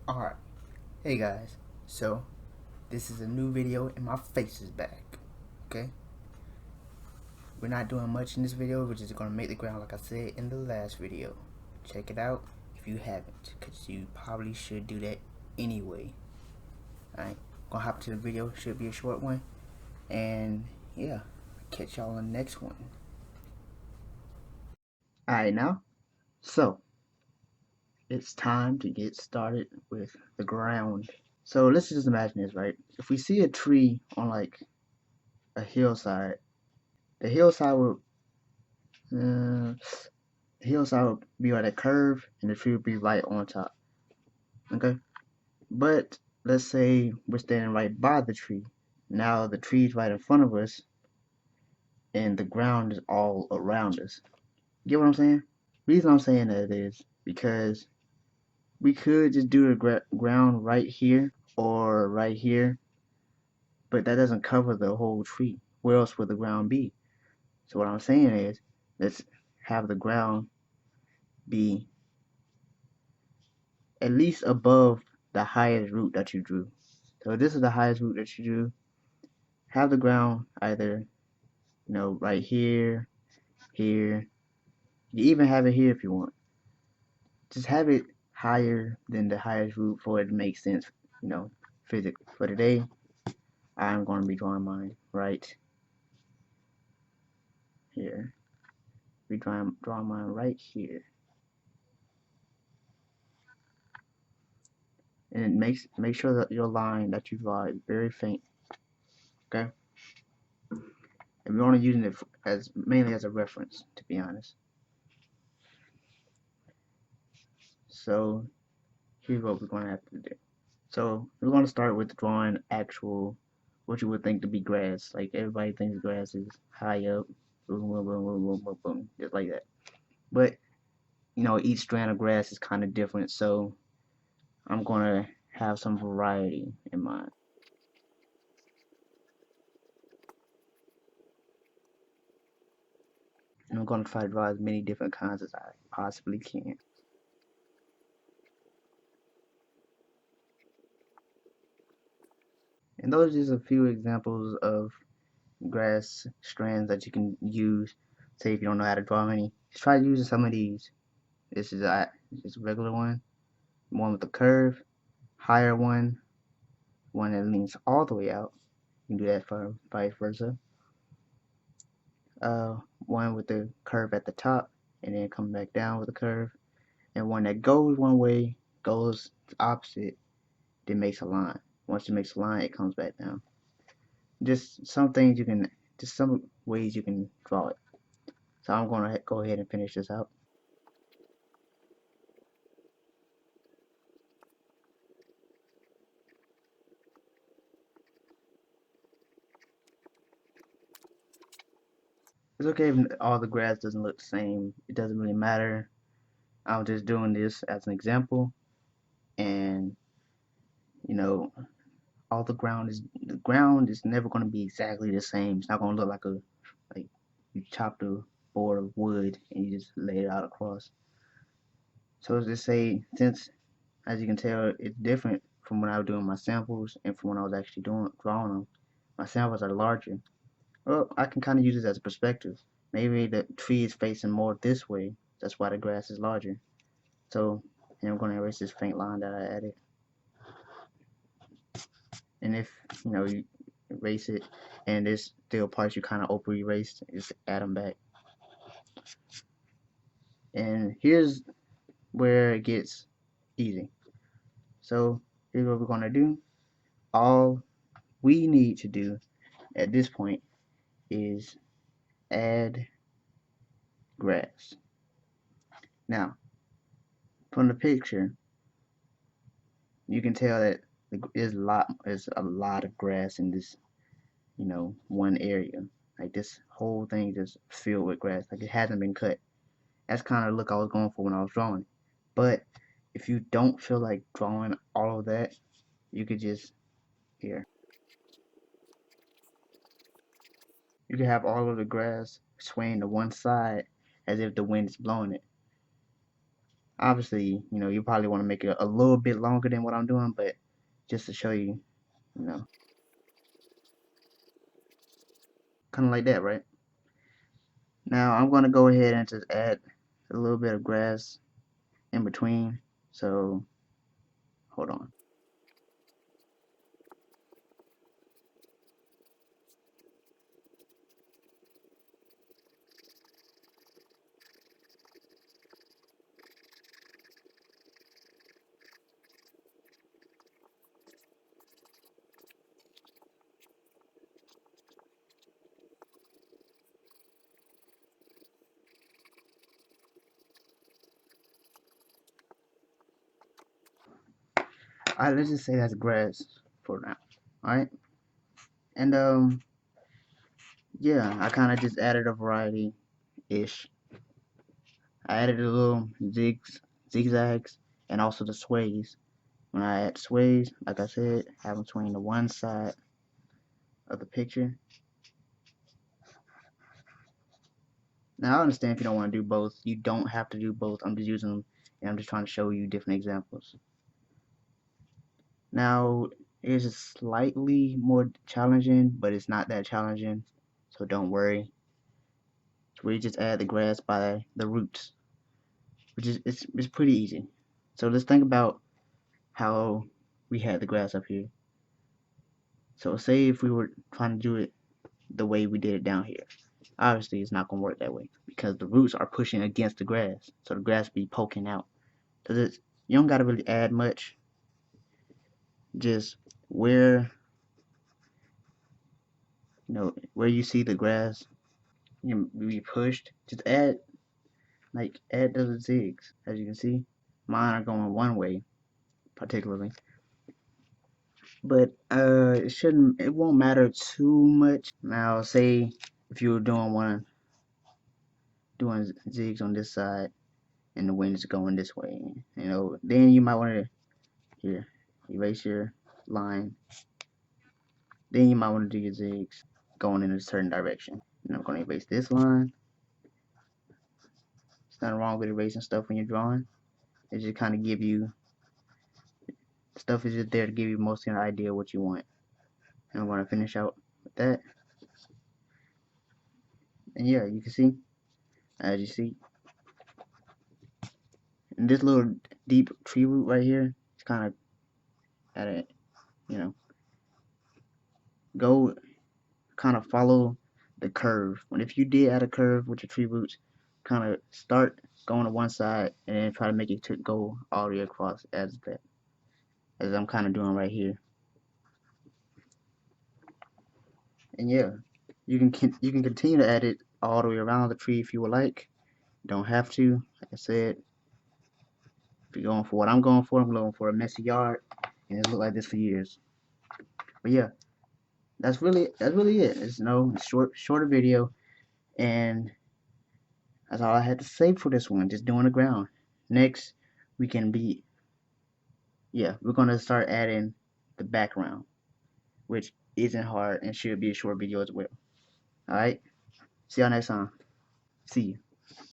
Alright, hey guys, so this is a new video and my face is back, okay? We're not doing much in this video, we're just gonna make the ground like I said in the last video. Check it out if you haven't, because you probably should do that anyway. Alright, gonna hop to the video, should be a short one, and yeah, catch y'all on the next one. Alright now, so it's time to get started with the ground. So let's just imagine this, right? If we see a tree on like a hillside, the hillside would uh, be on a curve and the tree would be right on top. Okay, but let's say we're standing right by the tree. Now the tree's right in front of us, and the ground is all around us. Get what I'm saying? Reason I'm saying that is because we could just do the ground right here or right here, but that doesn't cover the whole tree. Where else would the ground be? So what I'm saying is, let's have the ground be at least above the highest root that you drew. So this is the highest root that you drew. Have the ground either, right here, here. You even have it here if you want. Just have it higher than the highest root for it to make sense, physically. For today, I'm going to be drawing mine right here. Drawing mine right here. And make sure that your line that you draw is very faint. Okay? And we're only using it as mainly as a reference, to be honest. So here's what we're going to have to do. So we're going to start with drawing actual, what you would think to be grass. Like everybody thinks grass is high up, boom, boom, boom, boom, boom, boom, boom, just like that. But each strand of grass is kind of different. So I'm going to have some variety in mind. And I'm going to try to draw as many different kinds as I possibly can. And those are just a few examples of grass strands that you can use. Say if you don't know how to draw any, just try using some of these. This is just a regular one with a curve, higher one that leans all the way out. You can do that for vice versa. One with the curve at the top and then come back down with a curve, and one that goes one way, goes opposite, then makes a line. Once it makes a line, it comes back down. Just some ways you can draw it. So I'm going to go ahead and finish this out. It's okay if all the grass doesn't look the same. It doesn't really matter. I'm just doing this as an example, and you know, all the ground is never going to be exactly the same. It's not going to look like you chopped a board of wood and you just lay it out across. So as they say, since as you can tell, it's different from when I was doing my samples and from when I was actually drawing them. My samples are larger. Well, I can kind of use it as a perspective. Maybe the tree is facing more this way. That's why the grass is larger. So, and I'm going to erase this faint line that I added. And if, you erase it and there's still parts you kind of over erased, just add them back. And here's where it gets easy. So here's what we're going to do. All we need to do at this point is add grass. Now, from the picture, you can tell that there's a lot of grass in this, one area. Like this whole thing just filled with grass, like it hasn't been cut. That's kind of the look I was going for when I was drawing. But if you don't feel like drawing all of that, you could just here. You could have all of the grass swaying to one side as if the wind is blowing it. Obviously, you probably want to make it a little bit longer than what I'm doing, but just to show you, you know, kind of like that, right? Now I'm going to go ahead and just add a little bit of grass in between. So hold on. All right, let's just say that's grass for now. All right, and yeah, I kind of just added a variety ish. I added a little zigzags, and also the sways. When I add sways, like I said, have them swing to one side of the picture. Now I understand if you don't want to do both. You don't have to do both. I'm just using them, and I'm just trying to show you different examples. Now it is slightly more challenging, but it's not that challenging, so don't worry. We just add the grass by the roots, which is it's pretty easy. So let's think about how we had the grass up here. So say if we were trying to do it the way we did it down here. Obviously it's not gonna work that way because the roots are pushing against the grass. So the grass be poking out. So this you don't gotta really add much. Just where where you see the grass be pushed, just add those zigs. As you can see, mine are going one way particularly, but it won't matter too much. Now say if you were doing zigs on this side and the wind is going this way, then you might want to here erase your line. Then you might want to do your zigs going in a certain direction. And I'm going to erase this line. There's nothing wrong with erasing stuff when you're drawing. It just kind of give you stuff is just there to give you mostly an idea of what you want. And I'm going to finish out with that. And yeah, you can see, as you see, and this little deep tree root right here, it's kind of at a, you know, go kind of follow the curve. When if you did add a curve with your tree roots, kind of start going to one side and then try to make it to go all the way across as I'm kind of doing right here. And yeah, you can continue to add it all the way around the tree if you would like. You don't have to. Like I said, if you're going for what I'm going for a messy yard, and it's looked like this for years. But yeah, that's really it. It's shorter video, and that's all I had to say for this one. Just doing the ground. Next, we can be we're gonna start adding the background, which isn't hard and should be a short video as well. All right. See y'all next time. See you.